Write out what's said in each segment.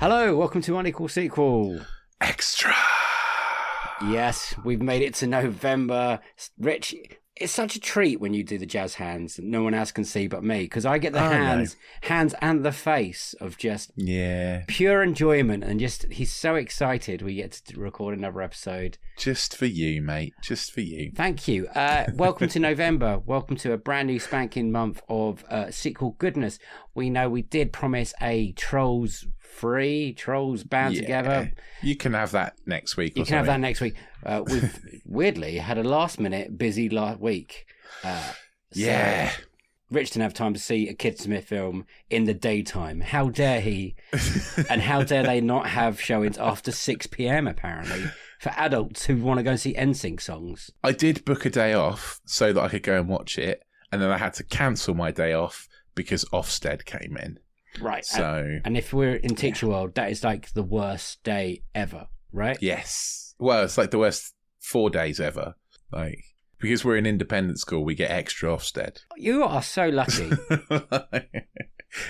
Hello, welcome to Unequal Sequel. Extra. Yes, we've made it to November. Rich, it's such a treat when you do the jazz hands that no one else can see but me, because I get the hands and the face of just pure enjoyment, and just he's so excited we get to record another episode. Just for you, mate. Just for you. Thank you. Welcome to November. Welcome to a brand new spanking month of sequel goodness. We know we did promise a Trolls bound together. You can have that next week. Have that next week. We've weirdly had a last minute busy last week. So Rich didn't have time to see a Kid Smith film in the daytime. How dare he? And how dare they not have showings after 6 p.m. apparently for adults who want to go and see NSYNC songs. I did book a day off so that I could go and watch it, and then I had to cancel my day off because Ofsted came in. Right. So, and if we're in teacher world, that is like the worst day ever, right? Yes. Well, it's like the worst 4 days ever. Like, because we're in independent school, we get extra Ofsted. You are so lucky.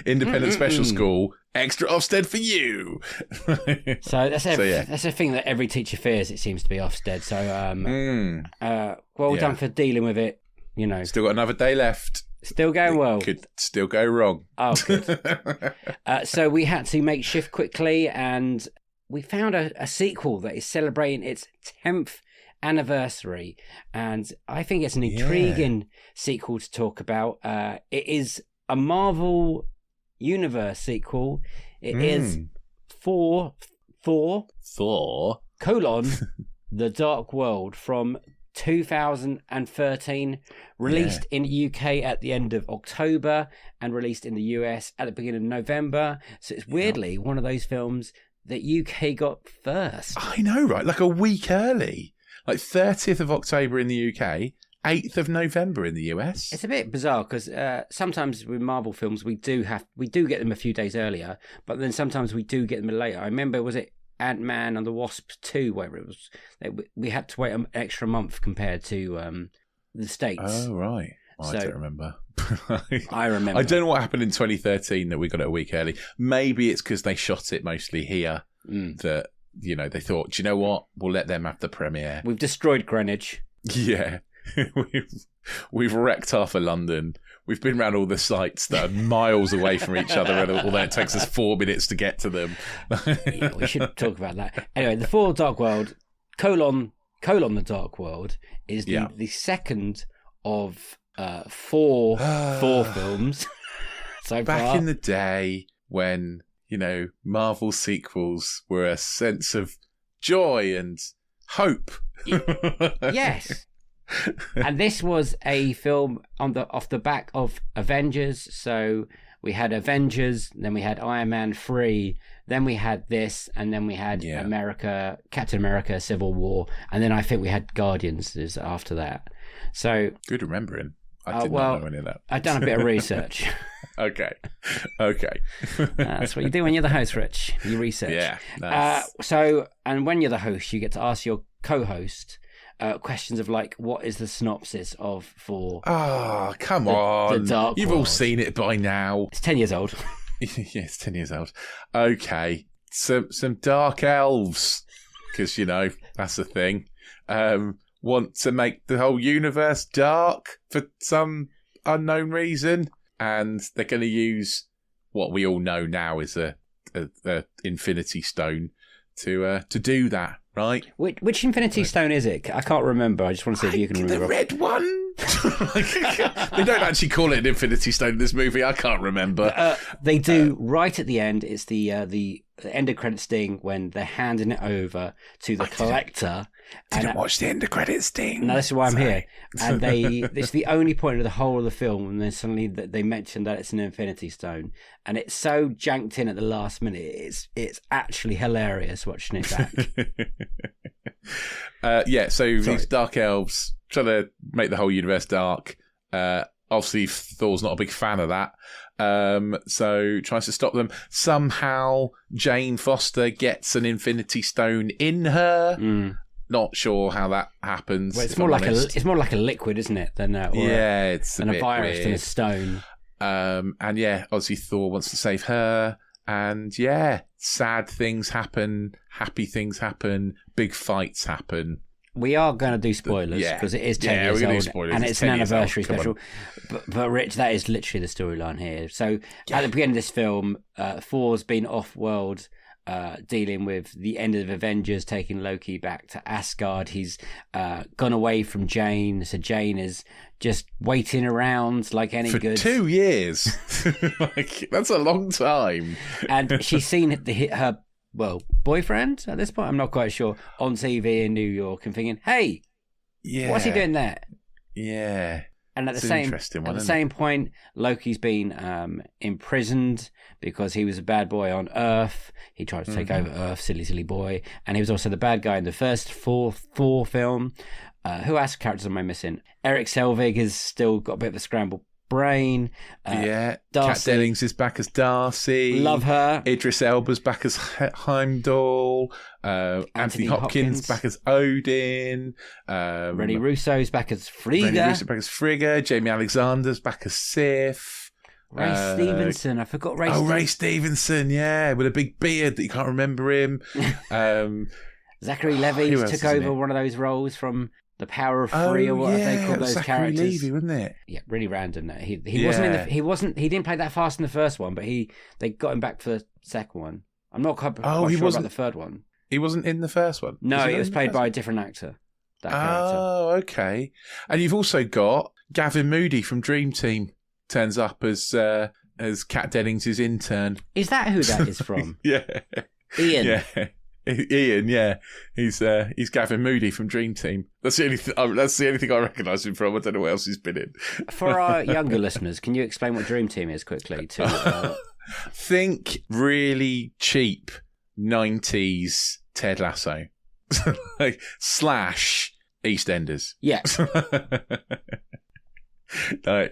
Independent special school, extra Ofsted for you. So that's a thing that every teacher fears. It seems to be Ofsted. So done for dealing with it. You know, still got another day left. Still going well. Could still go wrong. Oh, good. So we had to make shift quickly, and we found a sequel that is celebrating its 10th anniversary. And I think it's an intriguing sequel to talk about. It is a Marvel Universe sequel. It is Thor, The Dark World from 2013, released in the UK at the end of October and released in the US at the beginning of November. So it's weirdly one of those films that UK got first. I know, right? Like a week early. Like 30th of October in the UK, 8th of November in the US. It's a bit bizarre because sometimes with Marvel films we do get them a few days earlier, but then sometimes we do get them later. I remember, was it Ant-Man and the Wasp 2, where it was, we had to wait an extra month compared to the States. Oh, right. Well, I don't remember. I remember. I don't know what happened in 2013 that we got it a week early. Maybe it's because they shot it mostly here that, you know, they thought, do you know what? We'll let them have the premiere. We've destroyed Greenwich. Yeah. We've wrecked half of London. We've been around all the sites that are miles away from each other, although it takes us 4 minutes to get to them. Yeah, we should talk about that. Anyway, the Thor Dark World, colon the Dark World, is the second of four films so back far. In the day when, you know, Marvel sequels were a sense of joy and hope. Yes. And this was a film off the back of Avengers. So we had Avengers, then we had Iron Man 3, then we had this, and then we had Captain America, Civil War, and then I think we had Guardians after that. So good remembering. I did not know any of that. I've done a bit of research. Okay. That's what you do when you're the host, Rich. You research. Yeah. Nice. And when you're the host, you get to ask your co-host questions of like, what is the synopsis of Thor? Oh, come on. The Dark You've World. all seen it by now. It's 10 years old. Yeah, it's 10 years old. Okay. Some dark elves, because, you know, that's the thing. Want to make the whole universe dark for some unknown reason. And they're going to use what we all know now is a Infinity Stone to do that. Right. Which Infinity Stone is it? I can't remember. I just want to see if you can remember. The red one? They don't actually call it an Infinity Stone in this movie. I can't remember. They do right at the end. It's the end of credits sting when they're handing it over to the collector. Didn't watch the end of credits sting. No, this is why I'm here. And it's the only point of the whole of the film, and then suddenly they mention that it's an Infinity Stone, and it's so janked in at the last minute. It's actually hilarious watching it back. So these dark elves trying to make the whole universe dark. Obviously, Thor's not a big fan of that. So tries to stop them. Somehow Jane Foster gets an Infinity Stone in her. Not sure how that happens. Well, it's more like a liquid, isn't it? Than it's a virus weird. than a stone. And obviously Thor wants to save her, and sad things happen, happy things happen, big fights happen. We are going to do spoilers because it is 10 years old and it's an anniversary special. But Rich, that is literally the storyline here. So at the beginning of this film, Thor's been off-world dealing with the end of Avengers, taking Loki back to Asgard. He's gone away from Jane. So Jane is just waiting around like any good... For 2 years. That's a long time. And she's seen her... boyfriend at this point, I'm not quite sure, on TV in New York and thinking, hey, what's he doing there? Yeah. And at the same point, Loki's been imprisoned because he was a bad boy on Earth. He tried to take over Earth, silly boy. And he was also the bad guy in the first Thor film. Who else characters am I missing? Eric Selvig has still got a bit of a scrambled brain. Kat Dennings is back as Darcy. Love her. Idris Elba's back as Heimdall. Anthony Hopkins back as Odin. Rennie Russo's back as Frigga. Jamie Alexander's back as Sif. Ray Stevenson. I forgot Ray. Ray Stevenson. Yeah, with a big beard that you can't remember him. Zachary Levi took over one of those roles from The Power of Three or whatever they call those Zachary characters. Levi, wasn't it? Yeah, really random. That he he didn't play that fast in the first one, but they got him back for the second one. I'm not quite sure about the third one. He wasn't in the first one. No, he was played by a different actor. That character. Oh, okay. And you've also got Gavin Moody from Dream Team turns up as Kat Dennings' intern. Is that who that is from? Yeah, Ian. Yeah. Ian, yeah, he's Gavin Moody from Dream Team. That's the only thing I recognise him from. I don't know what else he's been in. For our younger listeners, can you explain what Dream Team is quickly? Think really cheap 90s Ted Lasso, slash EastEnders. Yeah,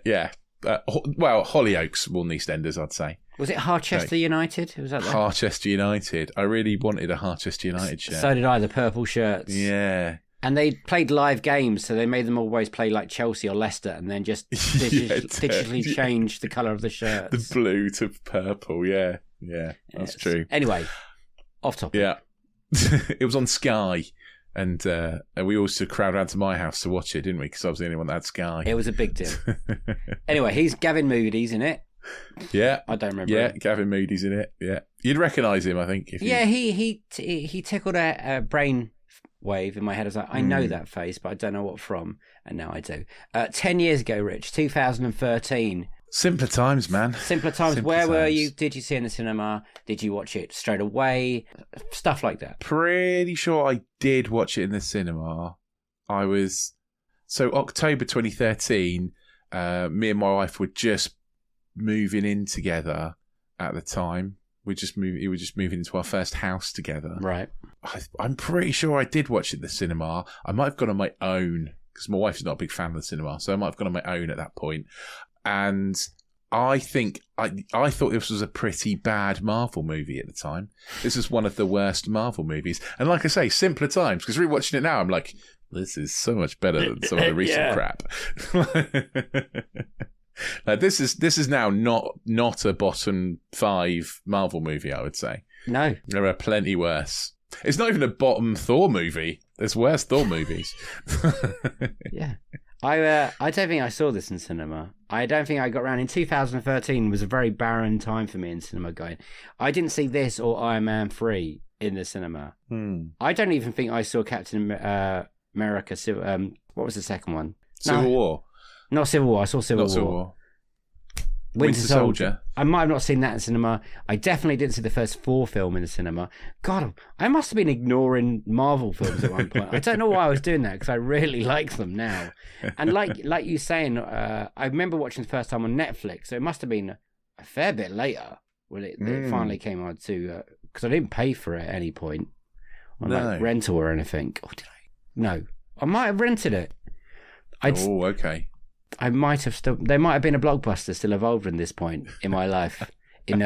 yeah. Hollyoaks more than EastEnders, I'd say. Was it Harchester United? Was that Harchester United. I really wanted a Harchester United shirt. So did I, the purple shirts. Yeah. And they played live games, so they made them always play like Chelsea or Leicester and then just digitally change the colour of the shirts. The blue to purple, yeah. Yeah, that's true. Anyway, off topic. Yeah. It was on Sky. And we also crowd around to my house to watch it, didn't we? Because I was the only one that had Sky. It was a big deal. Anyway, he's Gavin Moody's in it. Yeah, I don't remember. Yeah, him. Gavin Moody's in it. Yeah, you'd recognise him, I think. He tickled a brain wave in my head. I was like, I know that face, but I don't know what from. And now I do. 10 years ago, Rich, 2013. Simpler times, man. Simpler times. Where were you? Did you see it in the cinema? Did you watch it straight away? Stuff like that. Pretty sure I did watch it in the cinema. October 2013. Me and my wife were just moving in together at the time. We were just moving into our first house together. Right. I'm pretty sure I did watch it in the cinema. I might have gone on my own because my wife's not a big fan of the cinema, so I might have gone on my own at that point. And I think I thought this was a pretty bad Marvel movie at the time. This is one of the worst Marvel movies. And like I say, simpler times, because rewatching it now, I'm like, this is so much better than some of the recent crap. Like, this is now not a bottom 5 Marvel movie, I would say. No. There are plenty worse. It's not even a bottom Thor movie. There's worse Thor movies. Yeah. I don't think I saw this in cinema. I don't think I got around. In 2013 was a very barren time for me in cinema going. I didn't see this or Iron Man 3 in the cinema. I don't even think I saw Captain America. What was the second one? Civil War. Not Civil War. I saw Civil War. Winter Soldier. I might have not seen that in cinema. I definitely didn't see the first Thor film in the cinema. God, I must have been ignoring Marvel films at one point. I don't know why I was doing that because I really like them now. And like you saying, I remember watching the first time on Netflix, so it must have been a fair bit later when it finally came on to, because I didn't pay for it at any point on like rental or anything. Or did I? No, I might have rented it. Okay. I might have still. There might have been a Blockbuster still involved in this point in my life in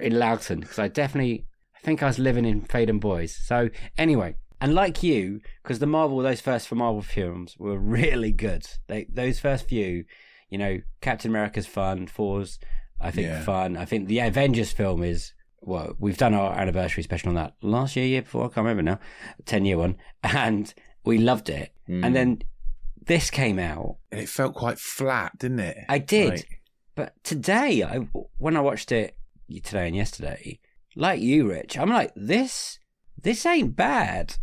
Loughton, because I think I was living in Faden Boys. So anyway, and like you, because those first Marvel films were really good. Those first few, Captain America's fun, Thor's I think fun. I think the Avengers film is well, we've done our anniversary special on that last year before, I can't remember now, 10-year one, and we loved it. And then this came out. And it felt quite flat, didn't it? I did. But today, when I watched it today and yesterday, like you, Rich, I'm like, this ain't bad.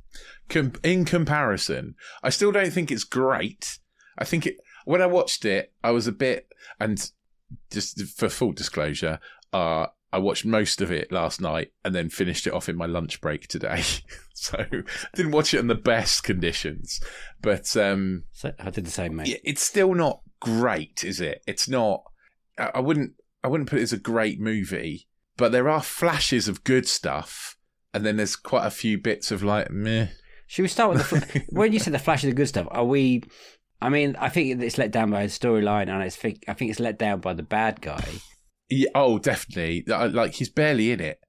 In comparison, I still don't think it's great. I think when I watched it, I was a bit, and just for full disclosure, I watched most of it last night and then finished it off in my lunch break today. So I didn't watch it in the best conditions. But so I did the same, mate. Yeah, it's still not great, is it? It's not. I wouldn't put it as a great movie, but there are flashes of good stuff, and then there's quite a few bits of like meh. Should we start with when you said the flashes of good stuff? Are we? I mean, I think it's let down by a storyline, and I think it's let down by the bad guy. Yeah, oh, definitely. Like, he's barely in it.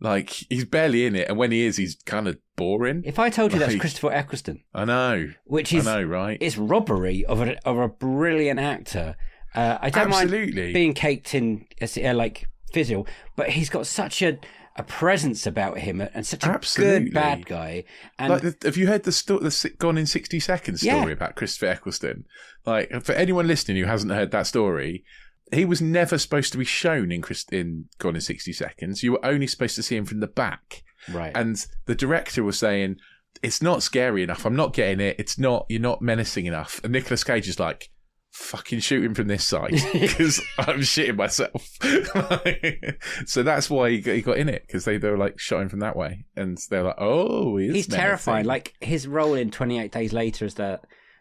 And when he is, he's kind of boring. If I told you that's Christopher Eccleston, I know, right? It's robbery of a brilliant actor. I don't mind being caked in like visual, but he's got such a presence about him and such a good bad guy. And have you heard the Gone in 60 Seconds story about Christopher Eccleston? Like, for anyone listening who hasn't heard that story, he was never supposed to be shown in Gone in 60 Seconds. You were only supposed to see him from the back. Right. And the director was saying, it's not scary enough. I'm not getting it. You're not menacing enough. And Nicolas Cage is like, fucking shoot him from this side because I'm shitting myself. So that's why he got in it, because they were like shot him from that way, and they're like, oh, he's terrifying. Like his role in 28 Days Later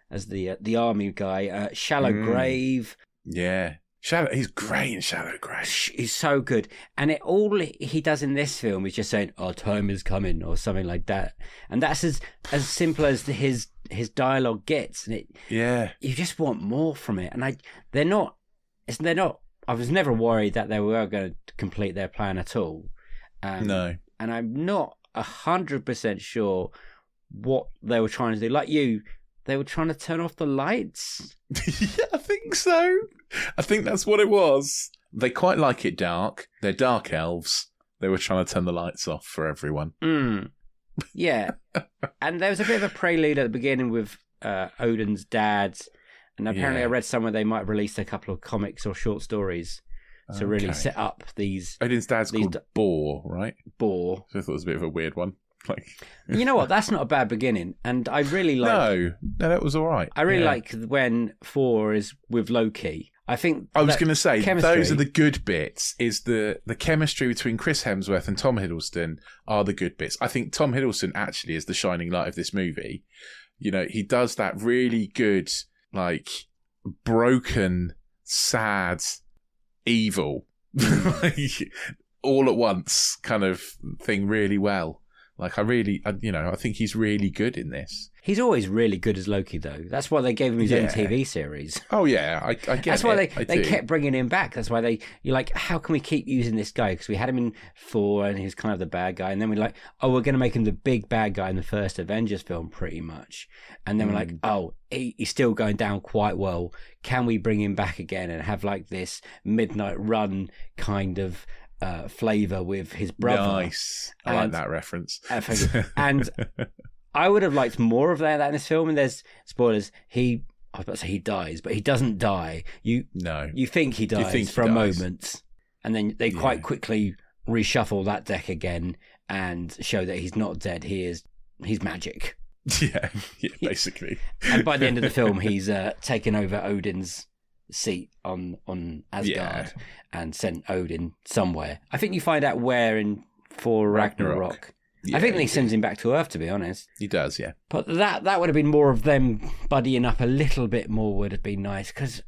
as the army guy, Shallow Grave. Yeah, he's great in Shallow Grave. He's so good, and all he does in this film is just saying, "Our time is coming" or something like that, and that's as simple as his dialogue gets, and you just want more from it. And they're not. I was never worried that they were going to complete their plan at all. No, and I'm not 100% sure what they were trying to do. Like you, they were trying to turn off the lights. Yeah, I think so. I think that's what it was. They quite like it dark. They're dark elves. They were trying to turn the lights off for everyone. Yeah. And there was a bit of a prelude at the beginning with Odin's dad. And apparently I read somewhere they might release a couple of comics or short stories to really set up these... Odin's dad's called Bor, right? Bor. So I thought it was a bit of a weird one. Like, you know what? That's not a bad beginning. And I really like... No, that was all right. I really like when Thor is with Loki. I think I was going to say, those are the good bits, is the chemistry between Chris Hemsworth and Tom Hiddleston are the good bits. I think Tom Hiddleston actually is the shining light of this movie. You know, he does that really good, like, broken, sad, evil, all at once kind of thing really well. Like, I think he's really good in this. He's always really good as Loki, though. That's why they gave him his own TV series. Oh, yeah, I get it. That's why they kept bringing him back. That's why you're like, how can we keep using this guy? Because we had him in Thor, and he was kind of the bad guy. And then we're like, oh, we're going to make him the big bad guy in the first Avengers film, pretty much. And then we're like, oh, he's still going down quite well. Can we bring him back again and have like this Midnight Run kind of flavour with his brother? Nice. I like that reference. And I would have liked more of that in this film. And there's spoilers. I was about to say he dies, but he doesn't die. You think he dies for a moment, and then they quite quickly reshuffle that deck again and show that he's not dead. He's magic. Yeah, basically. And by the end of the film, he's taken over Odin's seat on Asgard and sent Odin somewhere. I think you find out where in Thor Ragnarok. I think he sends him back to Earth, to be honest. He does, yeah. But that would have been more of them buddying up a little bit more would have been nice, because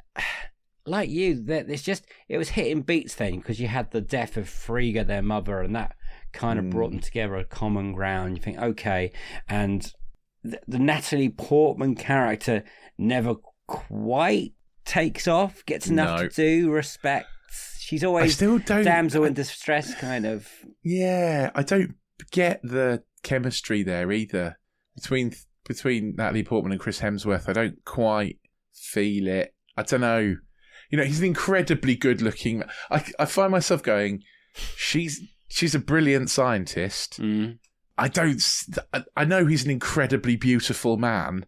like you, it was hitting beats then, because you had the death of Frigga, their mother, and that kind of brought them together, a common ground. You think, okay, and the Natalie Portman character never quite takes off, gets enough to do, respects. She's always damsel in distress, kind of. Yeah, I don't get the chemistry there either between Natalie Portman and Chris Hemsworth. I don't quite feel it. I don't know. You know, he's an incredibly good looking. I find myself going, she's she's a brilliant scientist. I know he's an incredibly beautiful man,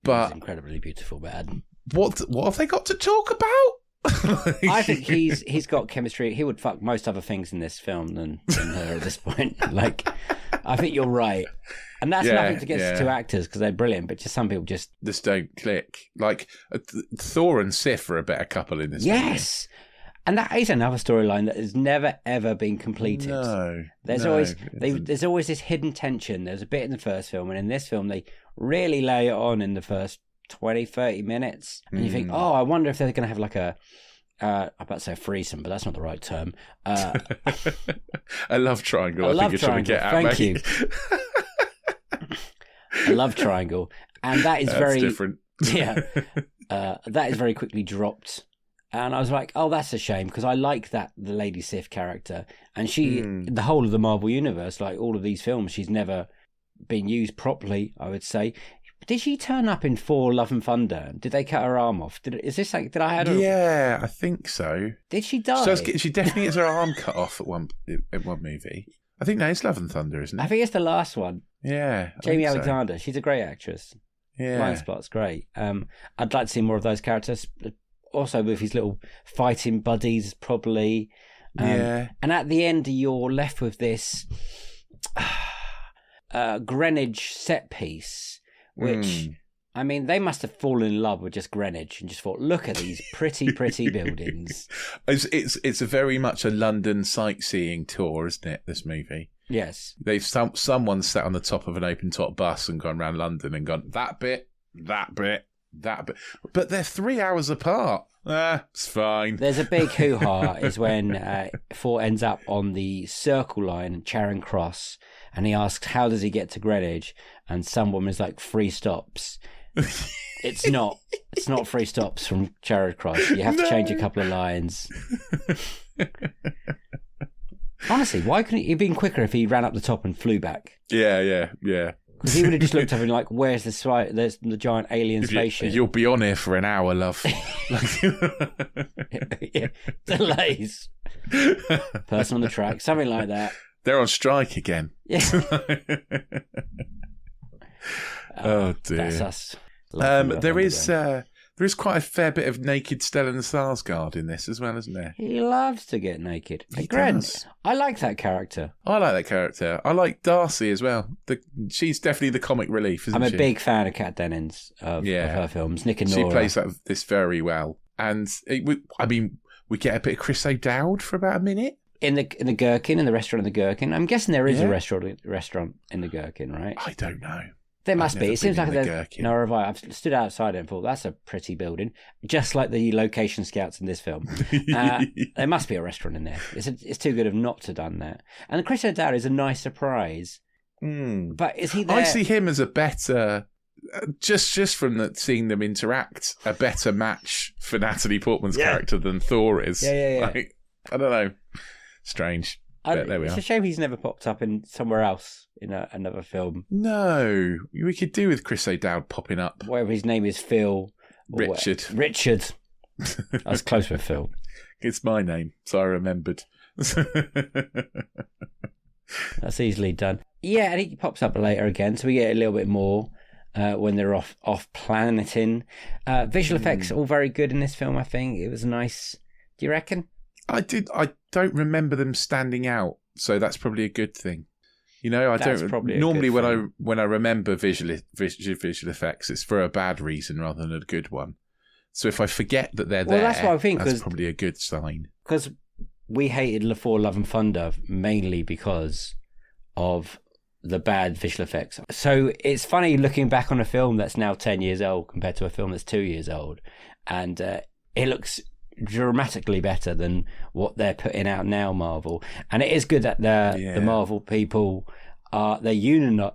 but he's an incredibly beautiful man. What have they got to talk about? I think he's got chemistry. He would fuck most other things in this film than her at this point. Like, I think you're right. And that's nothing against the two actors because they're brilliant, but just some people just don't click. Like, Thor and Sif are a better couple in this movie. Yes! And that is another storyline that has never, ever been completed. No. There's always this hidden tension. There's a bit in the first film, and in this film, they really lay it on in the first 20, 30 minutes. And you think, I wonder if they're going to have like I'm about to say a threesome, but that's not the right term. A love triangle. I think you're trying to get at. Thank you. A love triangle. And that is very different. Yeah. That is very quickly dropped. And I was like, oh, that's a shame, because I like the Lady Sif character. And she, the whole of the Marvel Universe, like all of these films, she's never been used properly, I would say. Did she turn up in Thor: Love and Thunder? Did they cut her arm off? Did I have her? Yeah, I think so. Did she die? She definitely has her arm cut off in one movie. I think it's Love and Thunder, isn't it? I think it's the last one. Yeah. Jamie Alexander. She's a great actress. Yeah. Blind Spot's great. I'd like to see more of those characters. Also with his little fighting buddies, probably. And at the end, you're left with this Greenwich set piece, which, I mean, they must have fallen in love with just Greenwich and just thought, look at these pretty, pretty buildings. It's a very much a London sightseeing tour, isn't it, this movie? Yes. Someone sat on the top of an open-top bus and gone around London and gone, that bit, that bit, that bit. But they're 3 hours apart. It's fine. There's a big hoo-ha is when Thor ends up on the Circle Line, Charing Cross, and he asks, how does he get to Greenwich? And some woman's like, 3 stops. It's not 3 stops from Charing Cross. You have to change a couple of lines. Honestly, why couldn't he have been quicker if he ran up the top and flew back? Yeah. Because he would have just looked up and like, there's the giant alien spaceship. You'll be on here for an hour, love. Yeah. Delays. Person on the track, something like that. They're on strike again. Yeah. Oh dear. That's us. There is quite a fair bit of naked Stellan Skarsgård in this as well, isn't there? He loves to get naked. He does. I like that character. I like that character. I like Darcy as well. She's definitely the comic relief, isn't she? I'm a big fan of Kat Dennings of her films. Nick and Nora. She plays this very well. And we get a bit of Chris O'Dowd for about a minute. In the Gherkin, in the restaurant in the Gherkin. I'm guessing there is a restaurant in the Gherkin, right? I don't know. There must be. It seems like there's... Gherkin. No, have I? I've stood outside and thought, that's a pretty building. Just like the location scouts in this film. There must be a restaurant in there. It's too good of not to have done that. And Chris O'Dowd is a nice surprise. But is he there? I see him as a better... Just from seeing them interact, a better match for Natalie Portman's character than Thor is. Yeah. Like, I don't know. Strange. But there we are. It's a shame he's never popped up in somewhere else in another film. No. We could do with Chris O'Dowd popping up. Whether his name is Phil or Richard. Richard. I was close with Phil. It's my name, so I remembered. That's easily done. Yeah, and he pops up later again, so we get a little bit more when they're off planeting. Visual effects all very good in this film, I think. It was nice. Do you reckon? I don't remember them standing out, so that's probably a good thing. You know, I that's don't normally when I remember visual effects, it's for a bad reason rather than a good one. So if I forget that they're there, that's what I think, that's probably a good sign. Because we hated Thor: Love and Thunder mainly because of the bad visual effects. So it's funny looking back on a film that's now 10 years old compared to a film that's 2 years old, and it looks dramatically better than what they're putting out now, Marvel. And it is good that the Marvel people are unionizing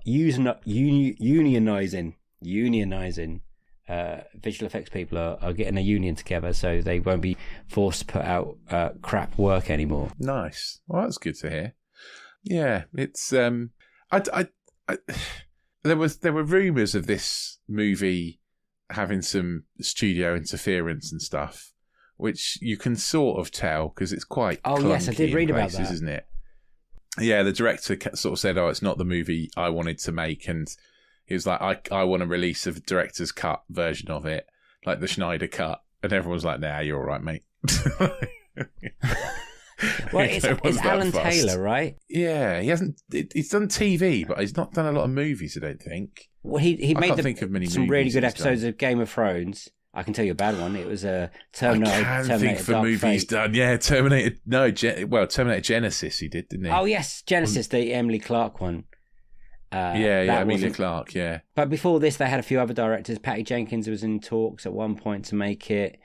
visual effects people are getting a union together, so they won't be forced to put out crap work anymore. Nice. Well, that's good to hear. Yeah, it's there were rumours of this movie having some studio interference and stuff, which you can sort of tell because it's quite clunky yes, I did read about that, isn't it? Yeah, the director sort of said, "Oh, it's not the movie I wanted to make," and he was like, "I want to release a director's cut version of it, like the Schneider cut," and everyone was like, "Nah, you're all right, mate." Well, it's Alan Taylor, right? Yeah, he hasn't. He's done TV, but he's not done a lot of movies. I don't think. Well, he made some really good episodes done. of Game of Thrones. I can tell you a bad one. It was a Terminator. I can think of a movie he's done. Yeah, Terminator. No, Terminator Genesis. He did, didn't he? Oh yes, Genesis, the Emily Clark one. Emilia Clarke, yeah. But before this, they had a few other directors. Patty Jenkins was in talks at one point to make it.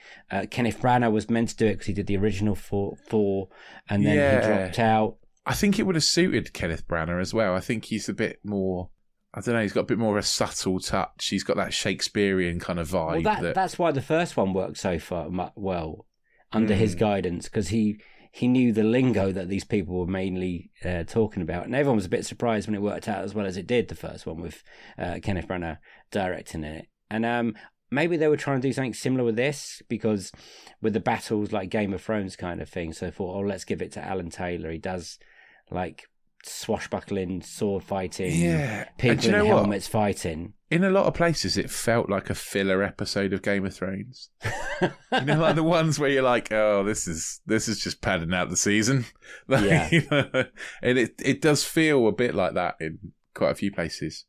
Kenneth Branagh was meant to do it because he did the original Thor, and then he dropped out. I think it would have suited Kenneth Branagh as well. I think he's a bit more... I don't know, he's got a bit more of a subtle touch. He's got that Shakespearean kind of vibe. Well, that's why the first one worked so far well under his guidance, because he knew the lingo that these people were mainly talking about. And everyone was a bit surprised when it worked out as well as it did, the first one, with Kenneth Branagh directing it. And maybe they were trying to do something similar with this, because with the battles like Game of Thrones kind of thing. So I thought, let's give it to Alan Taylor. He does like swashbuckling, sword fighting, people in helmets fighting. In a lot of places, it felt like a filler episode of Game of Thrones. Like the ones where you're like, "Oh, this is just padding out the season." Like, and it does feel a bit like that in quite a few places.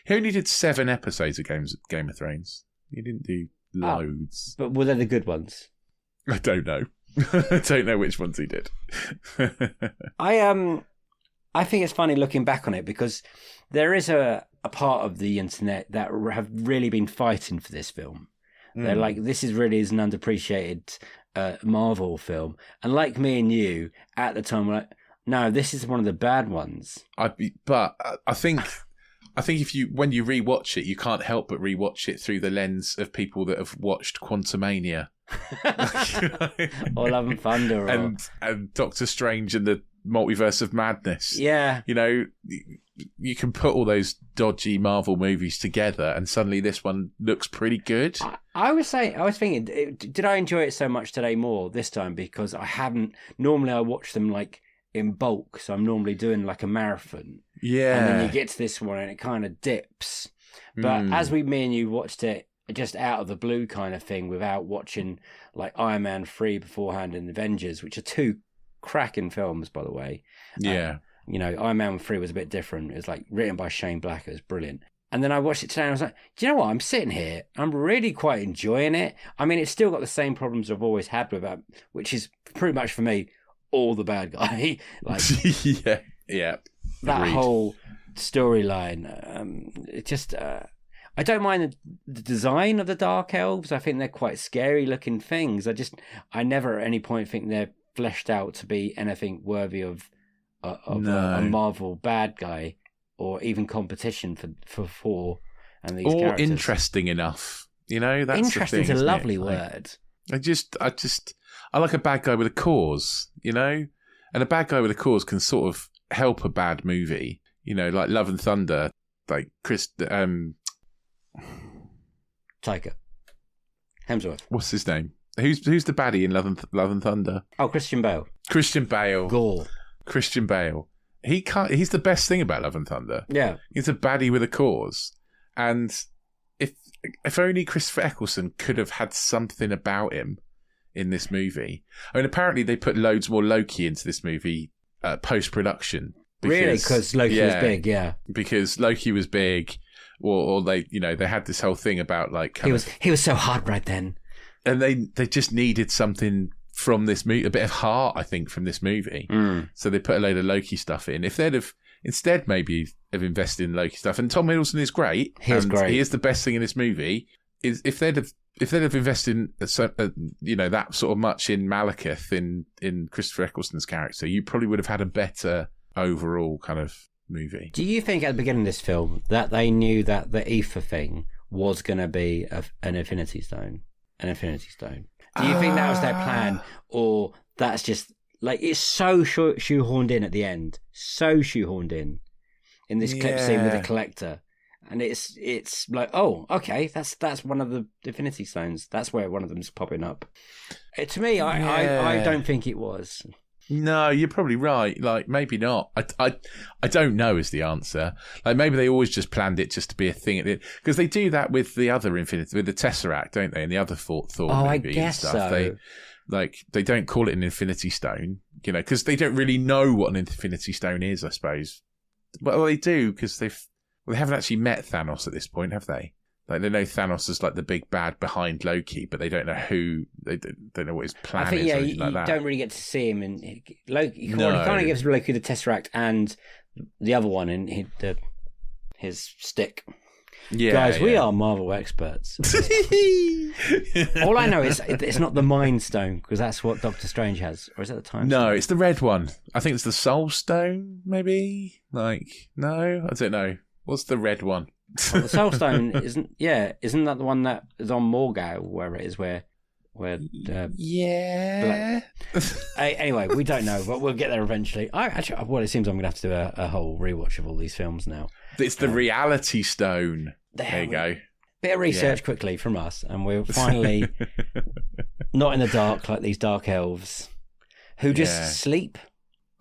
He only did 7 episodes of Game of Thrones. He didn't do loads. But were they the good ones? I don't know. I don't know which ones he did. I think it's funny looking back on it, because there is a part of the internet that have really been fighting for this film. They're like, this is really an underappreciated Marvel film. And like me and you, at the time, we're like, no, this is one of the bad ones. But I think when you rewatch it, you can't help but rewatch it through the lens of people that have watched Quantumania. Or Love and Thunder. And Doctor Strange and the Multiverse of Madness. Yeah. You can put all those dodgy Marvel movies together and suddenly this one looks pretty good. I was thinking, did I enjoy it so much today more this time? Because I haven't, normally I watch them like in bulk. So I'm normally doing like a marathon. Yeah. And then you get to this one and it kind of dips. But as me and you watched it just out of the blue kind of thing, without watching like Iron Man 3 beforehand and Avengers, which are 2 cracking films, by the way. Yeah. Iron Man 3 was a bit different. It was like written by Shane Black. It was brilliant. And then I watched it today and I was like, do you know what? I'm sitting here. I'm really quite enjoying it. I mean, it's still got the same problems I've always had with it, which is pretty much for me, all the bad guy. Like, yeah. That Agreed. whole storyline. It just... I don't mind the design of the Dark Elves. I think they're quite scary looking things. I never at any point think they're fleshed out to be anything worthy of a Marvel bad guy, or even competition for Thor and these characters. Or interesting enough. That's interesting the thing, is a lovely like, word. I like a bad guy with a cause, and a bad guy with a cause can sort of help a bad movie. Like Love and Thunder, like Taika Hemsworth. What's his name? Who's the baddie in Love and Thunder? Oh, Christian Bale. Gore. Christian Bale. He's the best thing about Love and Thunder. Yeah. He's a baddie with a cause. And if only Christopher Eccleston could have had something about him in this movie. I mean, apparently they put loads more Loki into this movie post-production. Really? Because Loki was big, yeah. Because Loki was big. Or they had this whole thing about like he was so hot right then, and they just needed something from this movie, a bit of heart, I think, from this movie. So they put a load of Loki stuff in. If they'd have instead maybe have invested in Loki stuff, and Tom Hiddleston is great, he is the best thing in this movie. If they'd have invested in that sort of much in Malekith in Christopher Eccleston's character, you probably would have had a better overall kind of movie. Do you think at the beginning of this film that they knew that the ether thing was going to be an Infinity Stone? Do you think that was their plan, or that's just like it's so shoehorned in at the end, in this clip scene with the Collector, and it's like, oh, okay, that's one of the Infinity Stones. That's where one of them's popping up. To me, I don't think it was. No, you're probably right. Like, maybe not. I don't know is the answer. Like, maybe they always just planned it just to be a thing. Because they do that with the other Infinity, with the Tesseract, don't they? And the other Thor movies I guess and stuff. so. They don't call it an Infinity Stone, because they don't really know what an Infinity Stone is, I suppose. Well, they do, because they haven't actually met Thanos at this point, have they? Like, they know Thanos is like the big bad behind Loki, but they don't know they don't know what his plan I think, is or you anything like that. don't really get to see him. And Loki, No. he kind of gives Loki the Tesseract and the other one in his stick. Yeah, Guys, we are Marvel experts. All I know is it's not the Mind Stone, because that's what Doctor Strange has. Or is that the Time No, Stone? it's the red one. I think it's the Soul Stone, maybe? Like, no? I don't know. What's the red one? Well, the Soul Stone isn't that the one that is on Morgau, where it is, where yeah. anyway, we don't know, but we'll get there eventually. It seems I'm going to have to do a whole rewatch of all these films now. It's the Reality Stone. There you go. Bit of research quickly from us, and we're finally not in the dark like these dark elves who just sleep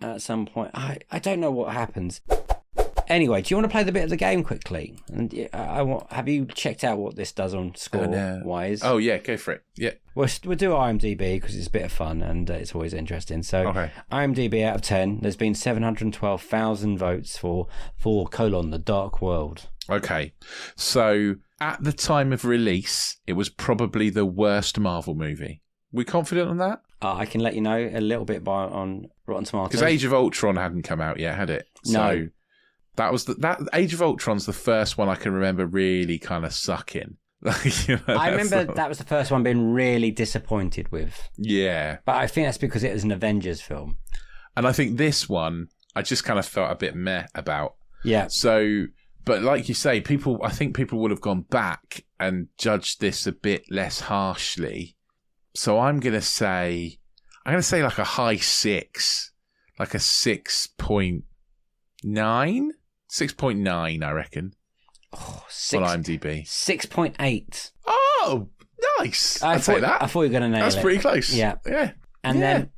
at some point. I don't know what happens. Anyway, do you want to play the bit of the game quickly? And have you checked out what this does on score-wise? Oh, yeah, go for it. Yeah. We'll do IMDb because it's a bit of fun and it's always interesting. So, IMDb out of 10, there's been 712,000 votes for The Dark World. Okay. So, at the time of release, it was probably the worst Marvel movie. We confident on that? I can let you know a little bit on Rotten Tomatoes. Because Age of Ultron hadn't come out yet, had it? No. That was that Age of Ultron's the first one I can remember really kind of sucking. I remember that was the first one being really disappointed with. Yeah. But I think that's because it was an Avengers film. And I think this one, I just kind of felt a bit meh about. Yeah. So, but like you say, I think people would have gone back and judged this a bit less harshly. So I'm going to say like a high 6, like a 6.9? 6.9, I reckon. Oh, on IMDb. 6.8. Oh, nice. I'd say that. I thought you were going to nail it. That's pretty close. Yeah. Yeah. And then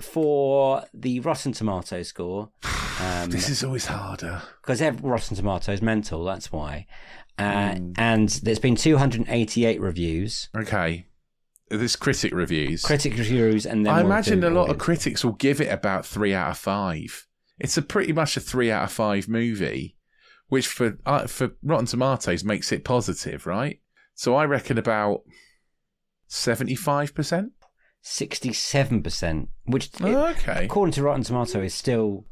for the Rotten Tomato score... this is always harder. Because Rotten Tomatoes mental, that's why. And there's been 288 reviews. Okay. There's critic reviews. Critic reviews, and then... I imagine a lot of critics will give it about 3 out of 5. It's pretty much a 3 out of 5 movie, which for Rotten Tomatoes makes it positive, right? So I reckon about 75%? 67%, which, okay, according to Rotten Tomatoes, is still...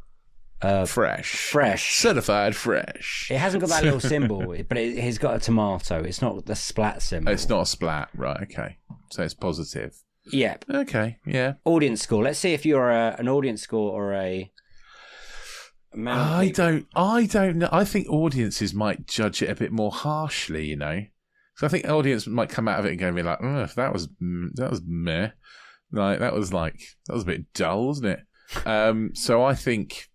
fresh. Certified fresh. It hasn't got that little symbol, but it has got a tomato. It's not the splat symbol. It's not a splat, right, okay. So it's positive. Yep. Okay, yeah. Audience score. Let's see if you're an audience score or a... I don't know. I think audiences might judge it a bit more harshly, So I think audience might come out of it and go be like, "Oh, that was meh." Like that was a bit dull, wasn't it? So I think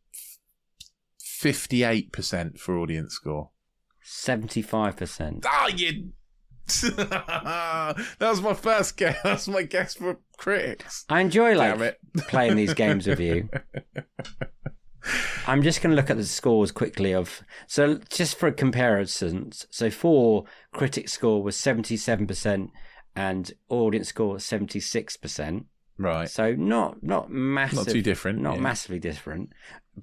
58% for audience score. 75%. Ah, you. That was my first guess. That's my guess for critics. I enjoy playing these games with you. I'm just going to look at the scores quickly so just for comparisons. So for critic score was 77% and audience score 76%. Right. So not massive, not too different. Not massively different.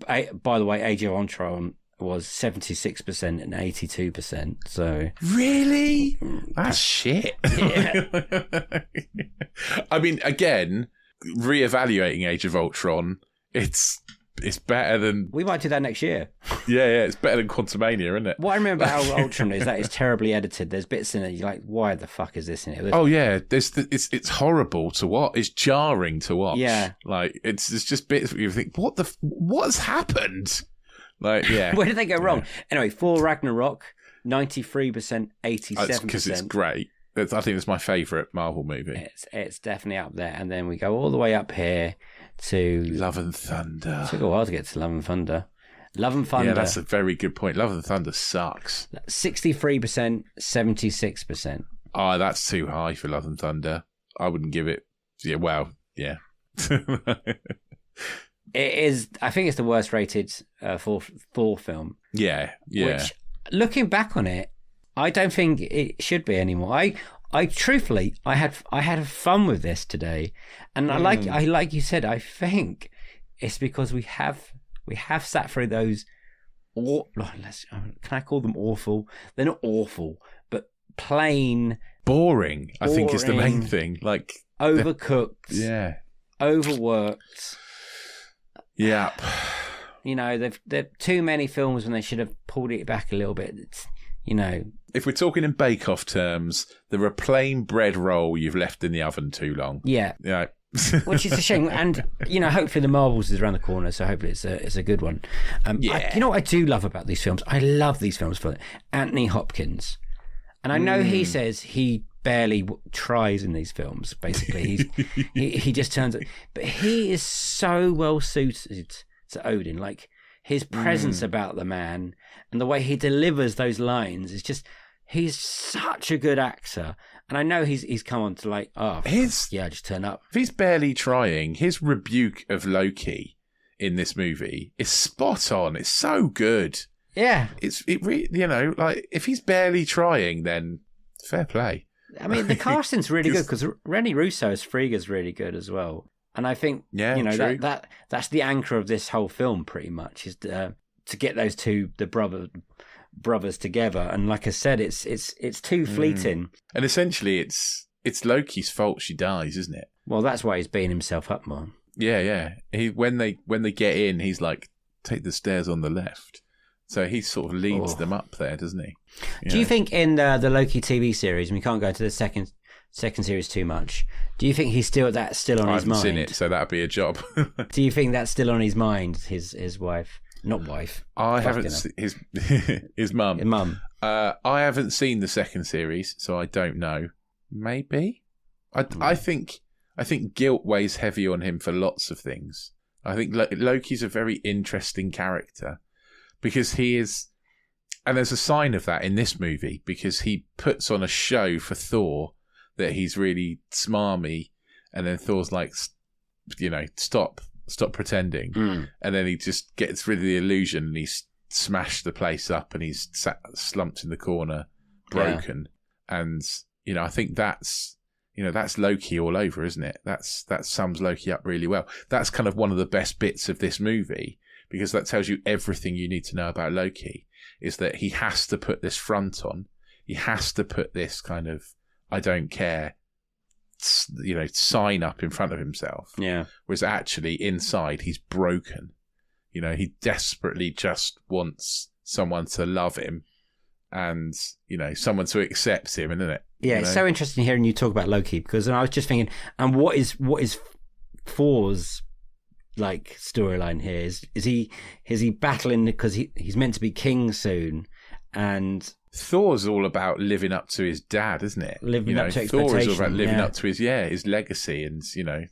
By the way, Age of Ultron was 76% and 82%. So really, that's shit. Yeah. I mean, again, reevaluating Age of Ultron, it's better than... We might do that next year. Yeah, it's better than Quantumania, isn't it? What I remember about Ultron is that it's terribly edited. There's bits in it you're like, why the fuck is this in it? Oh yeah, it's horrible to watch. It's jarring to watch. Yeah, like it's just bits where you think, what's happened? Like, yeah, where did they go wrong? Anyway, for Ragnarok, 93%, 87%. Because it's great. I think it's my favourite Marvel movie. It's definitely up there. And then we go all the way up here to Love and Thunder. It took a while to get to Love and Thunder. Love and Thunder. Yeah, that's a very good point. Love and Thunder sucks. 63%, 76%. Oh, that's too high for Love and Thunder. I wouldn't give it... Yeah, well, yeah. It is. I think it's the worst rated Thor film. Yeah. Which, looking back on it, I don't think it should be anymore. I truthfully, I had fun with this today, and I like you said, I think it's because we have sat through those. Can I call them awful? They're not awful, but plain boring. I think is the main thing. Like overcooked, overworked. Yeah. You know, they've too many films when they should have pulled it back a little bit. It's, you know. If we're talking in Bake-Off terms, they're a plain bread roll you've left in the oven too long. Yeah. Yeah. Which is a shame. And, you know, hopefully the Marvels is around the corner, so hopefully it's a good one. You know what I do love about these films? I love these films for Anthony Hopkins. And I know he says he barely tries in these films, basically. He just turns it. But he is so well suited to Odin. Like, his presence about the man and the way he delivers those lines is just, he's such a good actor. And I know he's come on to like, just turn up. If he's barely trying, his rebuke of Loki in this movie is spot on. It's so good. Yeah. You know, like, if he's barely trying, then fair play. I mean, the casting's really good because Rene Russo as Frigga's really good as well. And I think, you know, that's the anchor of this whole film pretty much, is to get those two, the brothers together. And like I said, it's too fleeting. And essentially it's Loki's fault she dies, isn't it? Well, that's why he's beating himself up more. Yeah. When they get in, he's like, take the stairs on the left. So he sort of leads them up there, doesn't he? Do you think in the Loki TV series, and we can't go into the second series too much, do you think still on his mind? I haven't seen it, so that'd be a job. Do you think that's still on his mind, his wife? Not wife. I haven't seen his mum. His mum. I haven't seen the second series, so I don't know. Maybe. I think guilt weighs heavy on him for lots of things. I think Loki's a very interesting character. Because he is, and there's a sign of that in this movie, because he puts on a show for Thor that he's really smarmy, and then Thor's like, you know, stop pretending, and then he just gets rid of the illusion, and he's smashed the place up, and he's slumped in the corner, broken, and you know, I think that's Loki all over, isn't it? That sums Loki up really well. That's kind of one of the best bits of this movie. Because that tells you everything you need to know about Loki, is that he has to put this front on. He has to put this kind of, I don't care, you know, sign up in front of himself. Yeah. Whereas actually inside he's broken. You know, he desperately just wants someone to love him and, you know, someone to accept him, isn't it? Yeah, it's so interesting hearing you talk about Loki, because I was just thinking, and what is Thor's like storyline here? Is he battling because he's meant to be king soon, and Thor's all about living up to his dad, isn't it? Living up to expectation. Thor is all about living up to his legacy, and you know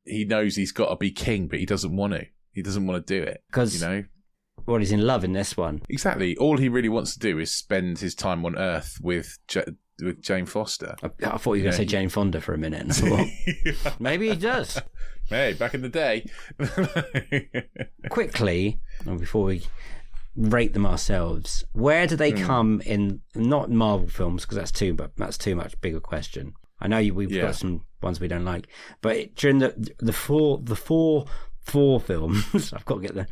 he knows he's got to be king, but he doesn't want to. He doesn't want to do it because he's in love in this one. Exactly. All he really wants to do is spend his time on Earth with Jane Foster. I thought you were going to say Jane Fonda for a minute. And I thought, maybe he does. Hey, back in the day. Quickly, before we rate them ourselves, where do they come in? Not Marvel films, because that's too much bigger question. I know we've got some ones we don't like, but during the four films, I've got to get the.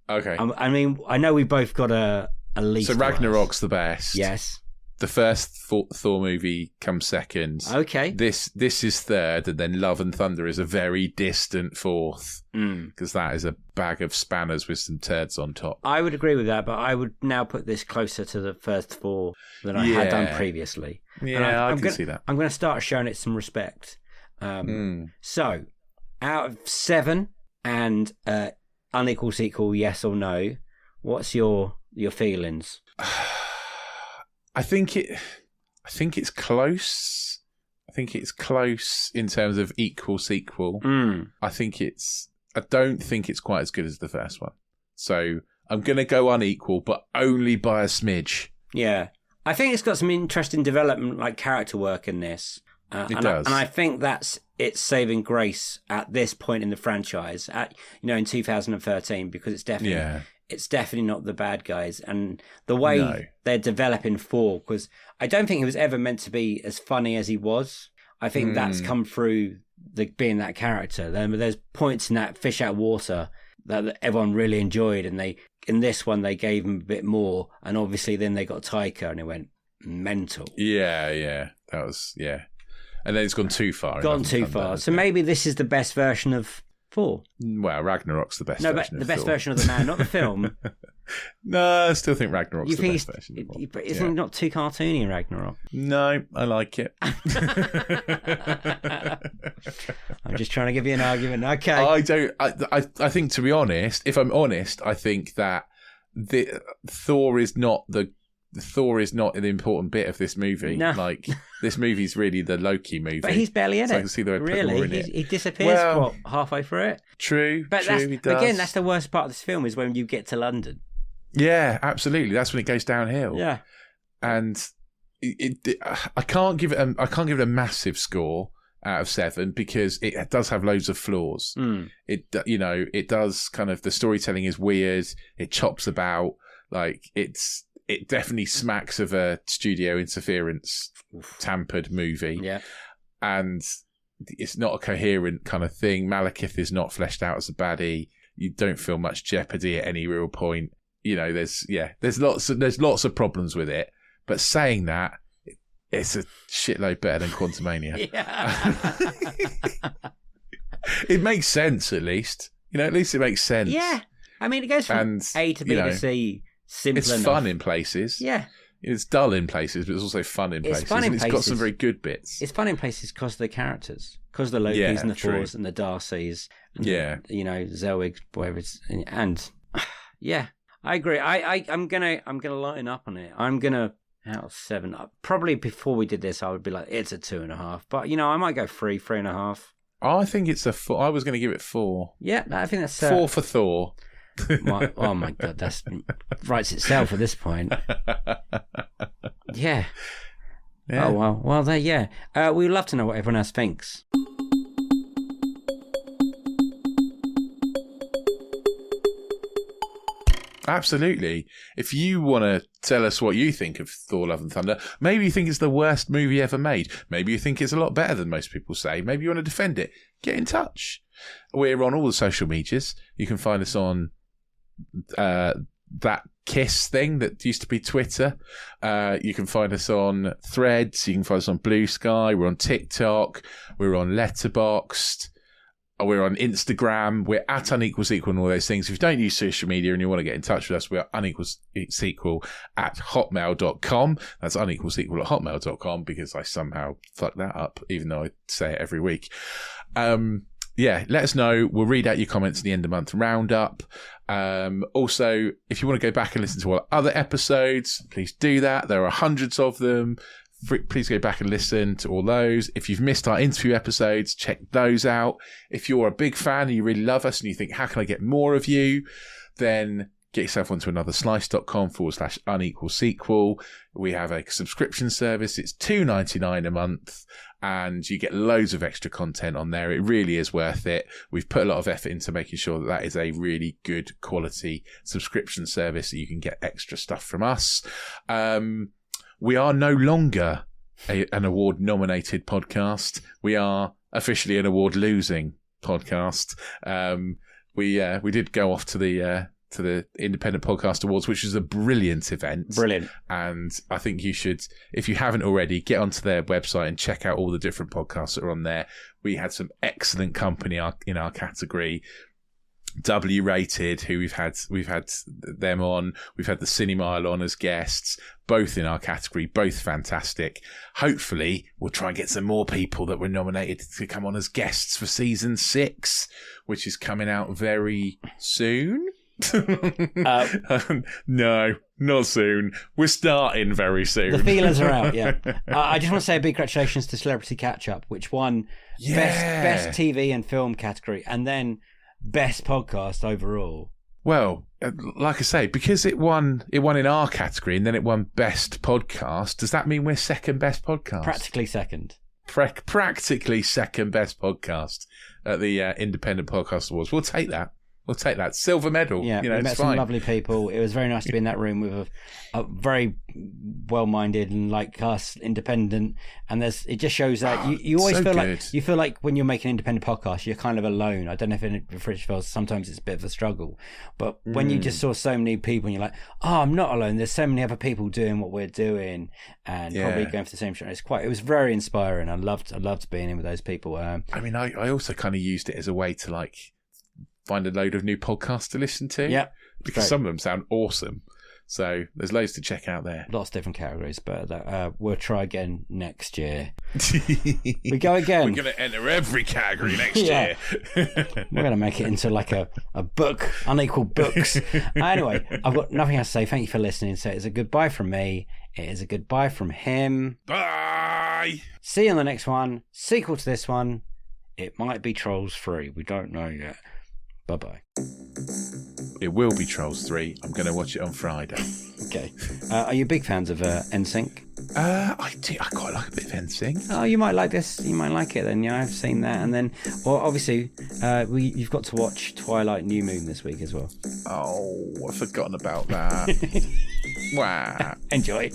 Okay. I mean, I know we both got a least. So Ragnarok's the best. Yes. The first Thor movie comes second. Okay. This is third, and then Love and Thunder is a very distant fourth, because that is a bag of spanners with some turds on top. I would agree with that, but I would now put this closer to the first four than I had done previously. Yeah, I can see that. I'm going to start showing it some respect. So, out of 7 and unequal sequel, yes or no, what's your feelings? I think it's close. I think it's close in terms of equal sequel. I don't think it's quite as good as the first one. So I'm going to go unequal, but only by a smidge. Yeah. I think it's got some interesting development, like character work in this. It does. And I think that's its saving grace at this point in the franchise, in 2013, because it's definitely not the bad guys, and the way they're developing Thor, because I don't think he was ever meant to be as funny as he was. I think that's come through being that character. There's points in that Fish Out of Water that everyone really enjoyed, and in this one they gave him a bit more, and obviously then they got Taika and it went mental. Yeah, that was and then it's gone too far. So maybe this is the best version of Thor. Well, Ragnarok's the best version of Thor. The best version of the man, not the film. No, I still think Ragnarok's the best version of Thor. Isn't it not too cartoony, Ragnarok? No, I like it. I'm just trying to give you an argument. Okay. I think, to be honest, if I'm honest, I think that Thor is not the important bit of this movie. No. Like, this movie's really the Loki movie. But he's barely in it. I can see they put more in it. He disappears halfway through it. True. But he does. Again, that's the worst part of this film, is when you get to London. Yeah, absolutely. That's when it goes downhill. Yeah. And I can't give it a massive score out of 7, because it does have loads of flaws. It does kind of, the storytelling is weird. It chops about, like, it definitely smacks of a studio interference tampered movie. Yeah. And it's not a coherent kind of thing. Malekith is not fleshed out as a baddie. You don't feel much jeopardy at any real point. There's lots of problems with it. But saying that, it's a shitload better than Quantumania. Yeah. It makes sense, at least. At least it makes sense. Yeah. I mean, it goes from A to B to C. It's fun in places. Yeah. It's dull in places, but it's also fun in places. It's got some very good bits. It's fun in places because of the characters. Because of the Lokis and the Thors and the Darcys. And Zellwegs, whatever it's... And, yeah, I agree. I'm gonna lighten up on it. I'm gonna, out of 7, probably before we did this, I would be like, it's a 2.5. But, I might go 3.5. I think it's a 4. I was going to give it 4. Yeah, I think that's... 4 for Thor. Oh my god, that writes itself at this point. Yeah. Oh well there. Yeah. We'd love to know what everyone else thinks. Absolutely. If you want to tell us what you think of Thor: Love and Thunder, maybe you think it's the worst movie ever made. Maybe you think it's a lot better than most people say. Maybe you want to defend it. Get in touch. We're on all the social medias. You can find us on that Kiss thing that used to be Twitter. You can find us on Threads. You can find us on Blue Sky. We're on TikTok. We're on Letterboxd. We're on Instagram. We're at Unequal Sequel and all those things. If you don't use social media and you want to get in touch with us, we're Unequal Sequel at hotmail.com. That's Unequal Sequel at hotmail.com, because I somehow fuck that up, even though I say it every week. Let us know. We'll read out your comments in the end of month roundup. Also, if you want to go back and listen to our other episodes, please do that. There are hundreds of them. Please go back and listen to all those. If you've missed our interview episodes, check those out. If you're a big fan and you really love us and you think, how can I get more of you? Then get yourself onto anotherslice.com/unequal sequel. We have a subscription service. It's $2.99 a month, and you get loads of extra content on there. It really is worth it. We've put a lot of effort into making sure that is a really good quality subscription service, so you can get extra stuff from us. We are no longer an award-nominated podcast. We are officially an award-losing podcast. We did go off to the Independent Podcast Awards, which was a brilliant event. Brilliant. And I think you should, if you haven't already, get onto their website and check out all the different podcasts that are on there. We had some excellent company in our category. W-Rated, who we've had them on. We've had the Cinemile on as guests, both in our category, both fantastic. Hopefully, we'll try and get some more people that were nominated to come on as guests for season 6, which is coming out very soon. No, not soon. We're starting very soon. The feelers are out, yeah. I just want to say a big congratulations to Celebrity Catch Up, which won best TV and film category, and then best podcast overall. Well, like I say, because it won in our category and then it won best podcast, does that mean we're second best podcast? Practically second. practically second best podcast at the Independent Podcast Awards. We'll take that. We'll take that silver medal. Yeah, you know, we it's met some fine. lovely people. It was very nice to be in that room with a very well-minded and like us independent. And it just shows that you always so feel good. like when you're making an independent podcast, you're kind of alone. I don't know if in British feels sometimes it's a bit of a struggle, but when you just saw so many people and you're like, oh, I'm not alone. There's so many other people doing what we're doing and probably going for the same shit. It was very inspiring. I loved being in with those people. I mean, I also kind of used it as a way to like find a load of new podcasts to listen to. Yeah. Because some of them sound awesome. So there's loads to check out there. Lots of different categories, but we'll try again next year. We go again. We're going to enter every category next year. We're going to make it into like a book, Unequal Books. Anyway, I've got nothing else to say. Thank you for listening. So it's a goodbye from me. It is a goodbye from him. Bye! See you on the next one. Sequel to this one. It might be Trolls 3. We don't know yet. Bye-bye. It will be Trolls 3. I'm going to watch it on Friday. Okay. Are you big fans of NSYNC? I do. I quite like a bit of NSYNC. Oh, you might like this. You might like it then. Yeah, I've seen that. And then, well, obviously, you've got to watch Twilight New Moon this week as well. Oh, I've forgotten about that. Wow. Enjoy.